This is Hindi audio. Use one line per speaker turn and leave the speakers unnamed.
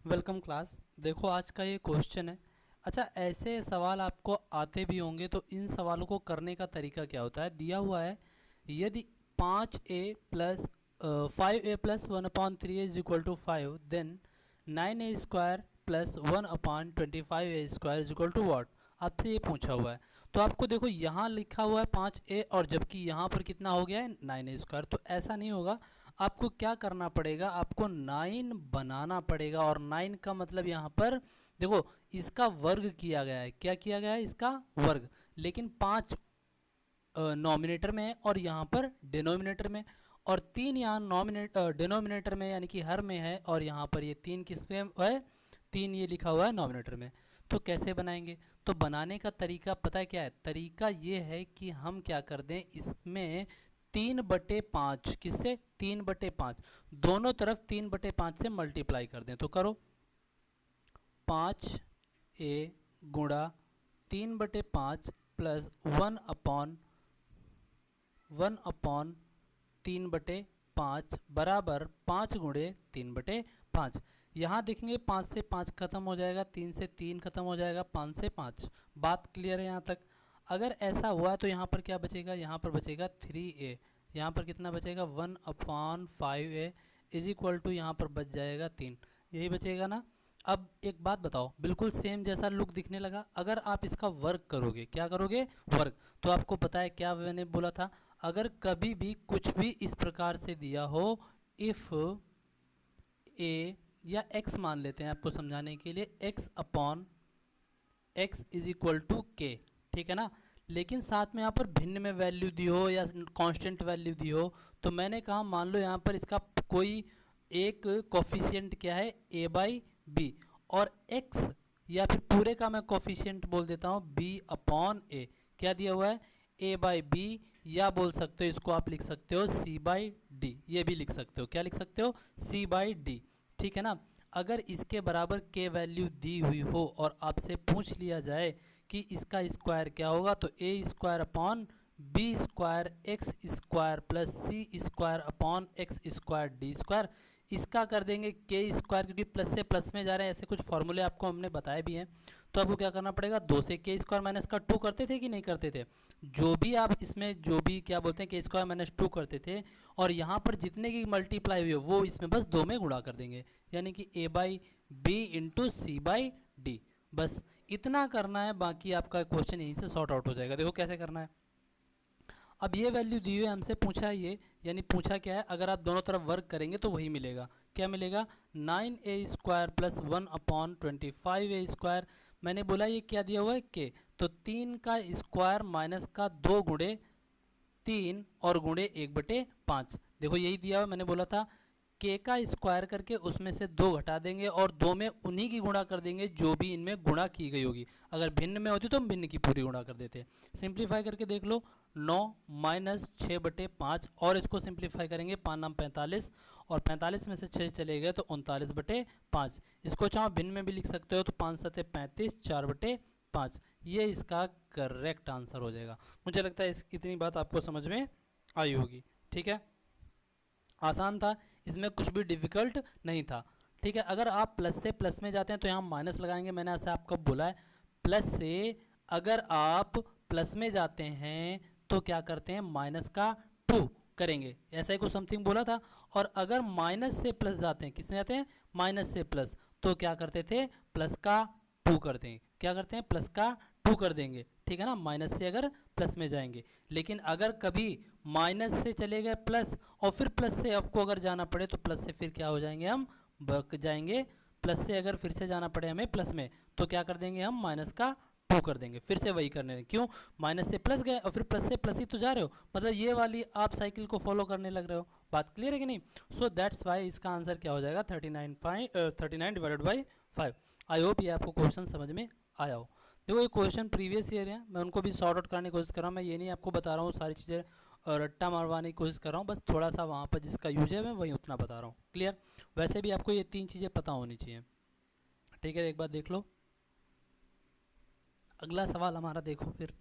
Welcome class. देखो आज का ये क्वेश्चन है। अच्छा, ऐसे सवाल आपको आते भी होंगे तो इन सवालों को करने का तरीका क्या होता है। दिया हुआ है यदि 5a+5a+1/3 is equal to 5, then 9a² plus 1/25a² is equal to what. आपसे ये पूछा हुआ है। तो आपको देखो यहाँ लिखा हुआ है 5a और जबकि यहाँ पर कितना हो गया है 9a²। तो ऐसा नहीं होगा। आपको क्या करना पड़ेगा, आपको 9 बनाना पड़ेगा। और 9 का मतलब यहाँ पर देखो इसका वर्ग किया गया है। क्या किया गया है? इसका वर्ग। लेकिन 5 नॉमिनेटर में है और यहाँ पर डिनोमिनेटर में, और 3 यहाँ डिनोमिनेटर में यानी कि हर में है, और यहाँ पर ये 3 किस में है? 3 ये लिखा हुआ है नॉमिनेटर में। तो कैसे बनाएंगे? तो बनाने का तरीका पता है क्या है? तरीका ये है कि हम क्या कर दें, इसमें 3/5, किससे? 3/5, दोनों तरफ 3/5 से मल्टीप्लाई कर दें। तो करो, 5a गुणा 3/5 प्लस 1/3/5 बराबर 5 गुणे 3/5। यहाँ देखेंगे 5 से 5 खत्म हो जाएगा, 3 से 3 खत्म हो जाएगा, 5 से 5। बात क्लियर है यहाँ तक? अगर ऐसा हुआ तो यहाँ पर क्या बचेगा? यहाँ पर बचेगा 3a। यहाँ पर कितना बचेगा? 1/5a इज इक्वल टू यहाँ पर बच जाएगा 3। यही बचेगा ना। अब एक बात बताओ, बिल्कुल सेम जैसा लुक दिखने लगा। अगर आप इसका वर्ग करोगे, क्या करोगे? वर्ग। तो आपको पता है क्या मैंने बोला था? अगर कभी भी कुछ भी इस प्रकार से दिया हो, इफ़ ए या एक्स मान लेते हैं आपको समझाने के लिए, x upon x is equal to k, ठीक है ना। लेकिन साथ में यहाँ पर भिन्न में वैल्यू दी हो या कांस्टेंट वैल्यू दी हो, तो मैंने कहा मान लो यहाँ पर इसका कोई एक कोफिशिएंट क्या है, ए बाई बी, और एक्स या फिर पूरे का मैं कोफिशिएंट बोल देता हूँ बी अपॉन ए। क्या दिया हुआ है? ए बाई बी, या बोल सकते हो इसको आप लिख सकते हो सी बाई डी। ये भी लिख सकते हो, क्या लिख सकते हो? सी बाई डी, ठीक है ना। अगर इसके बराबर के वैल्यू दी हुई हो और आपसे पूछ लिया जाए कि इसका स्क्वायर क्या होगा, तो A square upon B square X square plus C square upon X square D square, इसका कर देंगे के स्क्वायर, क्योंकि प्लस से प्लस में जा रहे हैं, ऐसे कुछ फॉर्मूले आपको हमने बताए भी हैं। तो आपको क्या करना पड़ेगा? 2 से के स्क्वायर माइनस का 2 करते थे कि नहीं करते थे? जो भी आप इसमें जो भी क्या बोलते हैं के स्क्वायर माइनस 2 करते थे, और यहाँ पर जितने की मल्टीप्लाई हुई हो वो इसमें बस 2 में गुणा कर देंगे, यानी कि A by B into C by D. बस इतना करना है, बाकी आपका क्वेश्चन यहीं से सॉर्ट आउट हो जाएगा। देखो कैसे करना है। अब ये वैल्यू दी हुई है, हमसे पूछा है ये, यानी पूछा क्या है, अगर आप दोनों तरफ वर्क करेंगे तो वही मिलेगा। क्या मिलेगा? 9a² plus 1/25a²। मैंने बोला ये क्या दिया हुआ है? के। तो 3 का स्क्वायर माइनस का 2 गुणे 3 और गुणे 1/5। देखो यही दिया हुआ, मैंने बोला था के का स्क्वायर करके उसमें से 2 घटा देंगे और 2 में उन्हीं की गुणा कर देंगे जो भी इनमें गुणा की गई होगी। अगर भिन्न में होती तो हम भिन्न की पूरी गुणा कर देते। सिंप्लीफाई करके देख लो, 9 माइनस 6/5, और इसको सिंप्लीफाई करेंगे 5 नाम 45, और 45 में से 6 चले गए तो 39/5। इसको चाहो भिन्न में भी लिख सकते हो, तो 5 7 35, 4/5। ये इसका करेक्ट आंसर हो जाएगा। मुझे लगता है इस इतनी बात आपको समझ में आई होगी, ठीक है। आसान था, इसमें कुछ भी डिफ़िकल्ट नहीं था, ठीक है। अगर आप प्लस से प्लस में जाते हैं तो यहाँ माइनस लगाएंगे, मैंने ऐसे आपको बोला है। प्लस से अगर आप प्लस में जाते हैं तो क्या करते हैं? माइनस का 2 करेंगे, ऐसा ही कुछ समथिंग बोला था। और अगर माइनस से प्लस जाते हैं, किस में जाते हैं? माइनस से प्लस, तो क्या करते थे? प्लस का 2 करते हैं। क्या करते हैं? प्लस का 2 कर देंगे, ठीक है ना, माइनस से अगर प्लस में जाएंगे। लेकिन अगर कभी माइनस से चले गए प्लस, और फिर प्लस से आपको अगर जाना पड़े तो प्लस से फिर क्या हो जाएंगे? हम बक जाएंगे। प्लस से अगर फिर से जाना पड़े हमें प्लस में, तो क्या कर देंगे? हम माइनस का 2 कर देंगे। फिर से वही करने देंगे। क्यों? माइनस से प्लस गए और फिर प्लस से प्लस ही तो जा रहे हो, मतलब ये वाली आप साइकिल को फॉलो करने लग रहे हो। बात क्लियर है कि नहीं? सो दैट्स वाई इसका आंसर क्या हो जाएगा? 39 डिवाइडेड बाई 5। आई होप ये आपको क्वेश्चन समझ में आया हो। देखो ये क्वेश्चन प्रीवियस ईयर है, मैं उनको भी सॉर्ट आउट करने की कोशिश कर रहा हूँ। मैं ये नहीं आपको बता रहा हूँ सारी चीज़ें रट्टा मारवाने की कोशिश कर रहा हूँ, बस थोड़ा सा वहाँ पर जिसका यूज है मैं वही उतना बता रहा हूँ। क्लियर? वैसे भी आपको ये 3 चीज़ें पता होनी चाहिए, ठीक है। एक बार देख लो, अगला सवाल हमारा देखो फिर।